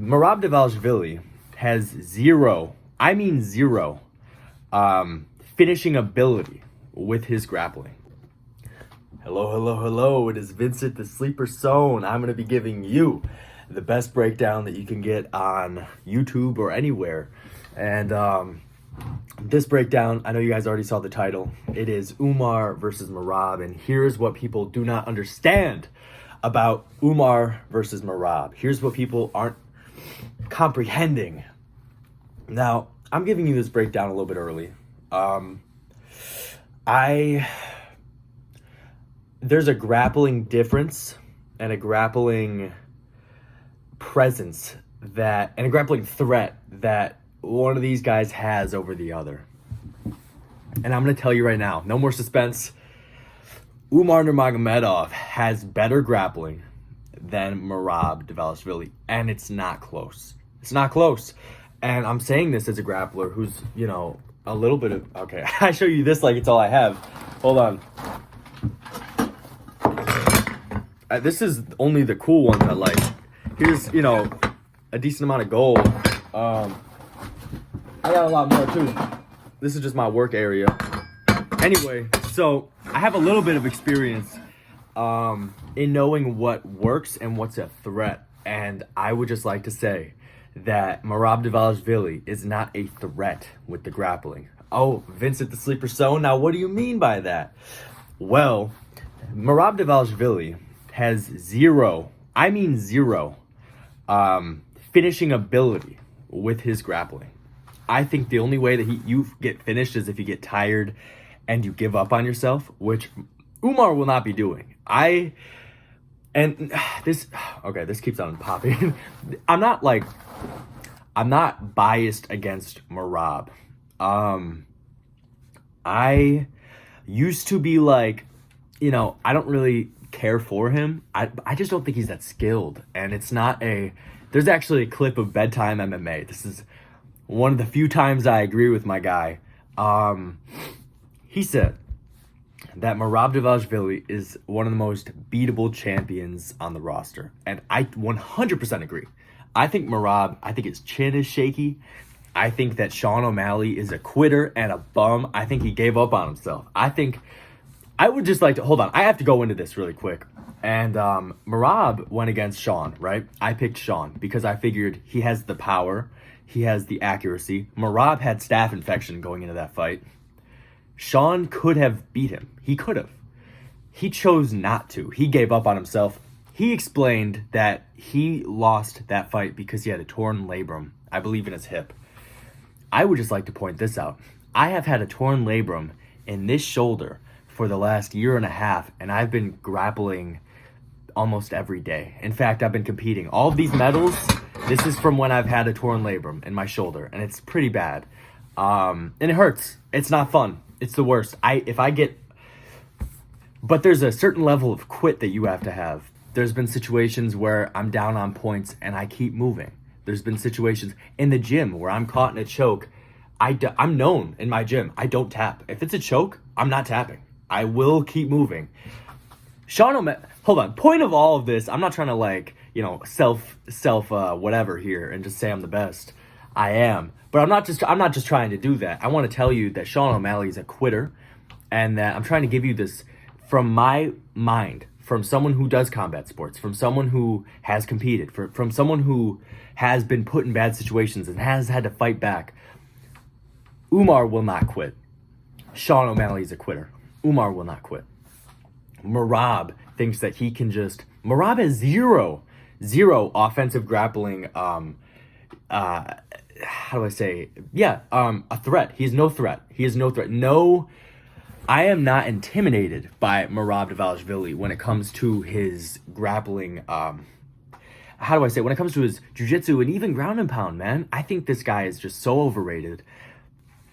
Merab Dvalishvili has zero, I mean zero, finishing ability with his grappling. Hello. It is Vincent, the Sleeper Zone. I'm going to be giving you the best breakdown that you can get on YouTube or anywhere. And this breakdown, I know you guys already saw the title. It is Umar versus Merab. And here's what people do not understand about Umar versus Merab. Here's what people aren't comprehending. Now, I'm giving you this breakdown a little bit early. There's a grappling difference and a grappling presence and a grappling threat that one of these guys has over the other. And I'm going to tell you right now, no more suspense. Umar Nurmagomedov has better grappling than Merab Dvalishvili, and it's not close. It's not close. And I'm saying this as a grappler who's, a little bit of... Okay, I show you this like it's all I have. Hold on. This is only the cool ones I like. Here's, a decent amount of gold. I got a lot more too. This is just my work area. Anyway, so I have a little bit of experience in knowing what works and what's a threat. And I would just like to say that Merab Dvalishvili is not a threat with the grappling. Oh, Vincent the Sleeper Zone. Now, what do you mean by that? Well, Merab Dvalishvili has zero, I mean zero, finishing ability with his grappling. I think the only way that you get finished is if you get tired and you give up on yourself, which Umar will not be doing. This keeps on popping. I'm not biased against Merab. I used to be like, I don't really care for him. I just don't think he's that skilled. And there's actually a clip of Bedtime MMA. This is one of the few times I agree with my guy. He said that Merab Dvalishvili is one of the most beatable champions on the roster. And I 100% agree. I think his chin is shaky. I think that Sean O'Malley is a quitter and a bum. I think he gave up on himself. I would just like to, hold on, I have to go into this really quick. And Merab went against Sean, right? I picked Sean because I figured he has the power. He has the accuracy. Merab had staph infection going into that fight. Sean could have beat him. He could have. He chose not to. He gave up on himself. He explained that he lost that fight because he had a torn labrum, I believe in his hip. I would just like to point this out. I have had a torn labrum in this shoulder for the last year and a half, and I've been grappling almost every day. In fact, I've been competing. All of these medals, this is from when I've had a torn labrum in my shoulder, and it's pretty bad. And it hurts. It's not fun. It's the worst. But there's a certain level of quit that you have to have. There's been situations where I'm down on points and I keep moving. There's been situations in the gym where I'm caught in a choke. I'm known in my gym. I don't tap. If it's a choke, I'm not tapping. I will keep moving. Hold on. Point of all of this, I'm not trying to self whatever here and just say I'm the best. I am. But I'm not just trying to do that. I want to tell you that Sean O'Malley is a quitter and that I'm trying to give you this from my mind, from someone who does combat sports, from someone who has competed, from someone who has been put in bad situations and has had to fight back. Umar will not quit. Sean O'Malley is a quitter. Umar will not quit. Merab thinks that he can Merab has zero offensive grappling, how do I say? Yeah, a threat. He is no threat. No, I am not intimidated by Merab Dvalishvili when it comes to his grappling, how do I say? When it comes to his jiu-jitsu and even ground and pound, man. I think this guy is just so overrated.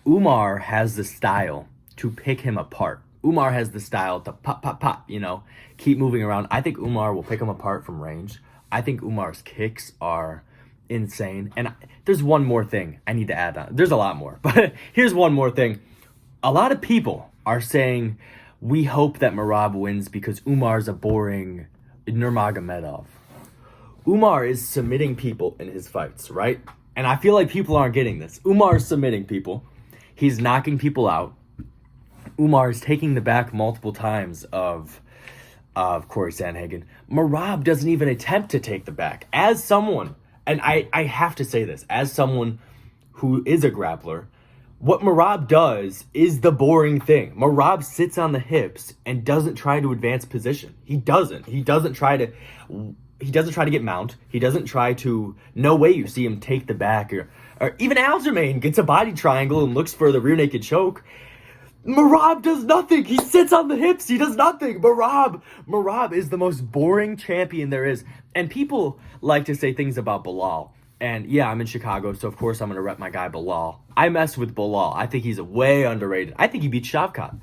Umar has the style to pick him apart. Umar has the style to pop, keep moving around. I think Umar will pick him apart from range. I think Umar's kicks are insane. And there's one more thing I need to add on. There's a lot more, but here's one more thing. A lot of people are saying, we hope that Merab wins because Umar's a boring Nurmagomedov. Umar is submitting people in his fights, right? And I feel like people aren't getting this. Umar is submitting people. He's knocking people out. Umar is taking the back multiple times of Corey Sandhagen. Merab doesn't even attempt to take the back. As someone, and I have to say this, as someone who is a grappler, what Merab does is the boring thing. Merab sits on the hips and doesn't try to advance position. He doesn't. He doesn't try to get mount. He doesn't try to, no way you see him take the back. Or even Aljamain gets a body triangle and looks for the rear naked choke. Merab does nothing. He sits on the hips. He does nothing. Merab is the most boring champion there is. And people like to say things about Bilal. And yeah, I'm in Chicago, so of course I'm going to rep my guy Bilal. I mess with Bilal. I think he's way underrated. I think he beat Shavkat.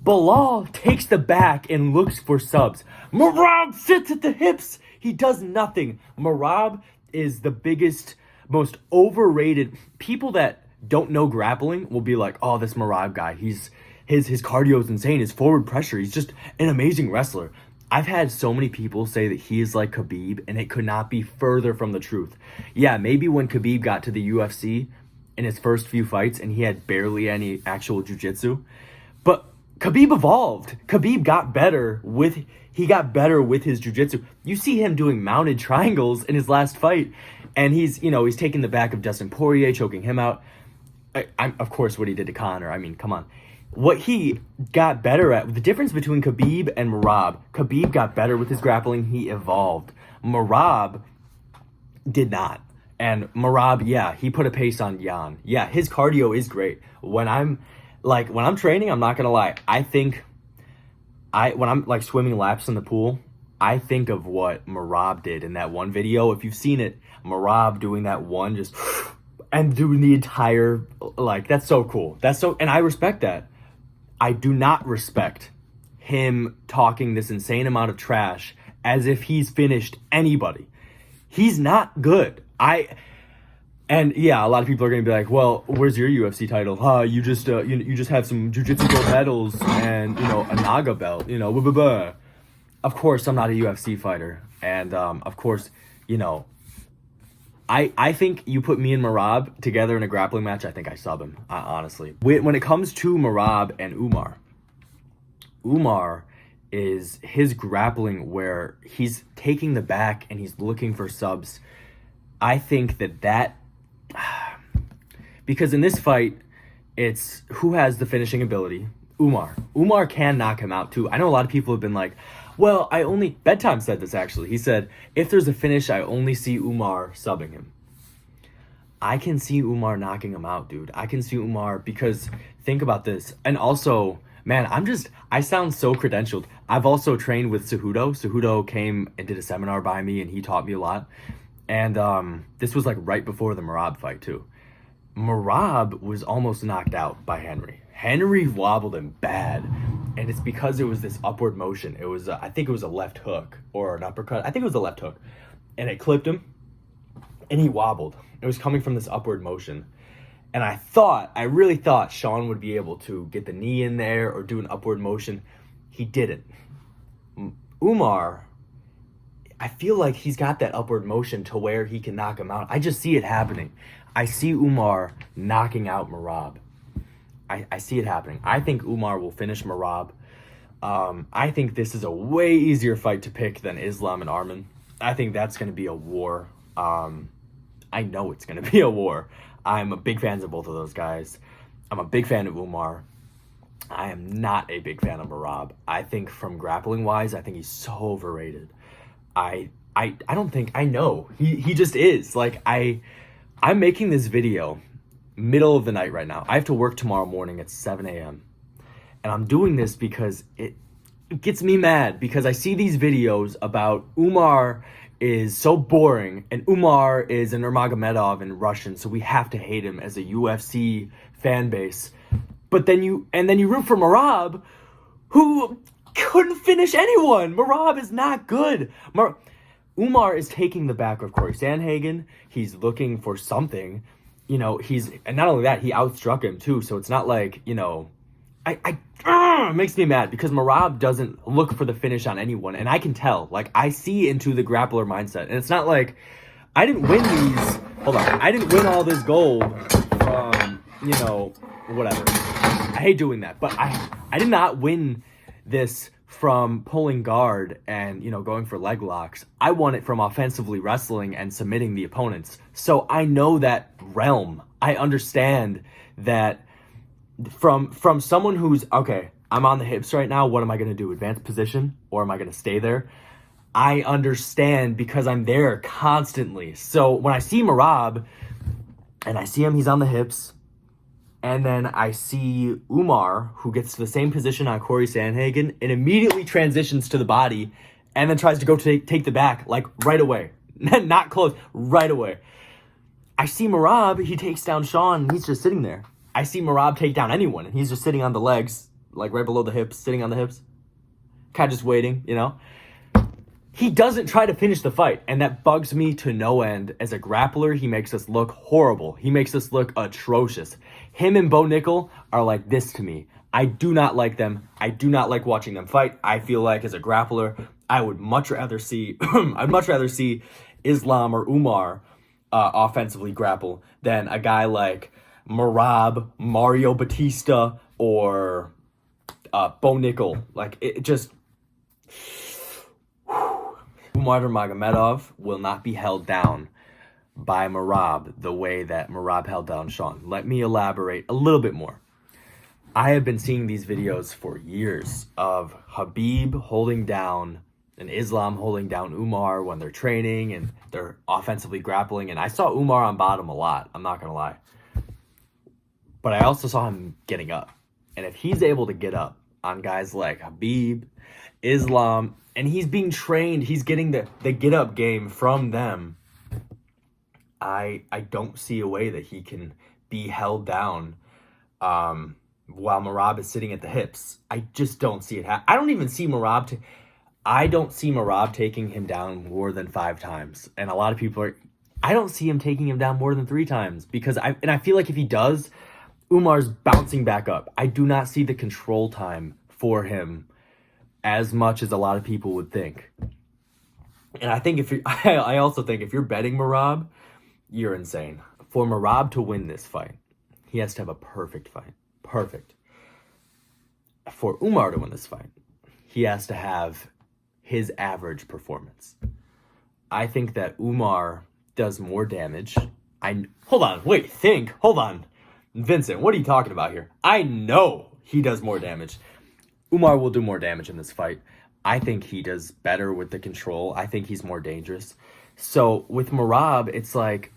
Bilal takes the back and looks for subs. Merab sits at the hips. He does nothing. Merab is the biggest, most overrated. People that don't know grappling will be like, oh, this Merab guy, his cardio is insane. His forward pressure, he's just an amazing wrestler. I've had so many people say that he is like Khabib, and it could not be further from the truth. Yeah, maybe when Khabib got to the UFC in his first few fights and he had barely any actual jiu-jitsu, but Khabib evolved. Khabib got better with his jiu-jitsu. You see him doing mounted triangles in his last fight, and he's taking the back of Dustin Poirier, choking him out. Of course, what he did to Conor. I mean, come on. What he got better at, the difference between Khabib and Merab, Khabib got better with his grappling. He evolved. Merab did not. And Merab, yeah, he put a pace on Jan. Yeah, his cardio is great. When I'm training, I'm not going to lie. I think when I'm like swimming laps in the pool, I think of what Merab did in that one video. If you've seen it, Merab doing that one just and doing the entire, like, that's so cool. And I respect that. I do not respect him talking this insane amount of trash as if he's finished anybody. He's not good. And yeah, a lot of people are going to be like, well, where's your UFC title? You just have some jiu-jitsu gold medals and, a Naga belt, blah, blah, blah. Of course, I'm not a UFC fighter. And, of course, I think you put me and Merab together in a grappling match, I think I sub him, honestly. When it comes to Merab and Umar is his grappling where he's taking the back and he's looking for subs. I think that because in this fight, it's who has the finishing ability. Umar can knock him out too. I know a lot of people have been like, well, Bedtime said this actually. He said, if there's a finish, I only see Umar subbing him. I can see Umar knocking him out, dude. I can see Umar because think about this. And also, man, I sound so credentialed. I've also trained with Cejudo. Cejudo came and did a seminar by me and he taught me a lot. And this was like right before the Merab fight too. Merab was almost knocked out by Henry. Henry wobbled him bad, and it's because it was this upward motion. It was, I think it was a left hook or an uppercut. I think it was a left hook, and it clipped him, and he wobbled. It was coming from this upward motion, and I really thought Sean would be able to get the knee in there or do an upward motion. He didn't. Umar, I feel like he's got that upward motion to where he can knock him out. I just see it happening. I see Umar knocking out Merab. I see it happening. I think Umar will finish Merab. I think this is a way easier fight to pick than Islam and Arman. I think that's going to be a war. I know it's going to be a war. I'm a big fan of both of those guys. I'm a big fan of Umar. I am not a big fan of Merab. I think from grappling wise, I think he's so overrated. I don't think, I know. He just is. Like, I'm making this video middle of the night right now. I have to work tomorrow morning at 7 a.m. And I'm doing this because it gets me mad because I see these videos about Umar is so boring and Umar is a Nurmagomedov in Russian, so we have to hate him as a UFC fan base. But then you root for Merab, who couldn't finish anyone. Merab is not good. Umar is taking the back of Corey Sandhagen. He's looking for something. And not only that, he outstruck him too. So it's not like, makes me mad because Merab doesn't look for the finish on anyone, and I can tell. Like, I see into the grappler mindset, and it's not like I didn't win these. Hold on, I didn't win all this gold from whatever. I hate doing that, but I did not win this from pulling guard and going for leg locks. I won it from offensively wrestling and submitting the opponents. So I know that realm. I understand that. From someone who's, okay, I'm on the hips right now, what am I going to do? Advance position? Or am I going to stay there? I understand because I'm there constantly. So when I see Merab, and I see him, he's on the hips, and then I see Umar, who gets to the same position on Corey Sandhagen, and immediately transitions to the body, and then tries to go take the back, like, right away. Not close, right away. I see Merab, he takes down Sean, and he's just sitting there. I see Merab take down anyone, and he's just sitting on the legs, like right below the hips, sitting on the hips. Kind of just waiting, He doesn't try to finish the fight, and that bugs me to no end. As a grappler, he makes us look horrible. He makes us look atrocious. Him and Bo Nickel are like this to me. I do not like them. I do not like watching them fight. I feel like as a grappler, I would much rather see Islam or Umar offensively grapple than a guy like Merab, Mario Batista, or Bo Nickel. Like, it just... Umar Nurmagomedov will not be held down by Merab the way that Merab held down Sean. Let me elaborate a little bit more. I have been seeing these videos for years of Habib holding down and Islam holding down Umar when they're training and they're offensively grappling. And I saw Umar on bottom a lot, I'm not going to lie. But I also saw him getting up. And if he's able to get up on guys like Habib, Islam, and he's being trained, he's getting the get-up game from them, I don't see a way that he can be held down while Merab is sitting at the hips. I just don't see it I don't even see Merab... I don't see Merab taking him down more than 5 times. And a lot of people are... I don't see him taking him down more than 3 times. Because I feel like if he does... Umar's bouncing back up. I do not see the control time for him as much as a lot of people would think. And I think I also think if you're betting Merab, you're insane. For Merab to win this fight, he has to have a perfect fight. Perfect. For Umar to win this fight, he has to have his average performance. I think that Umar does more damage. Hold on. Vincent, what are you talking about here? I know he does more damage. Umar will do more damage in this fight. I think he does better with the control. I think he's more dangerous. So with Merab, it's like,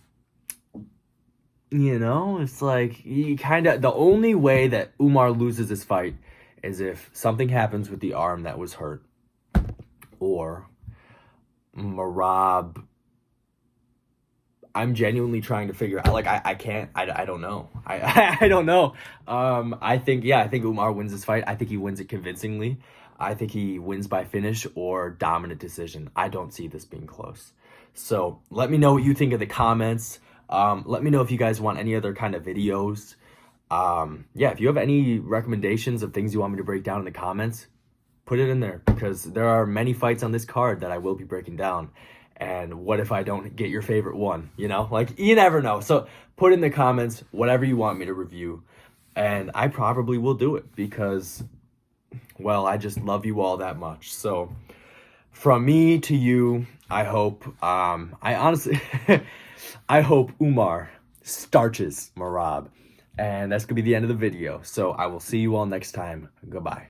it's like he the only way that Umar loses this fight is if something happens with the arm that was hurt, or Merab... I'm genuinely trying to figure out, like, I don't know. I don't know. I think Umar wins this fight. I think he wins it convincingly. I think he wins by finish or dominant decision. I don't see this being close. So let me know what you think in the comments. Let me know if you guys want any other kind of videos. If you have any recommendations of things you want me to break down in the comments, put it in there, because there are many fights on this card that I will be breaking down. And what if I don't get your favorite one? Like, you never know. So put in the comments whatever you want me to review. And I probably will do it because, well, I just love you all that much. So from me to you, I hope, I honestly, I hope Umar starches Merab. And that's going to be the end of the video. So I will see you all next time. Goodbye.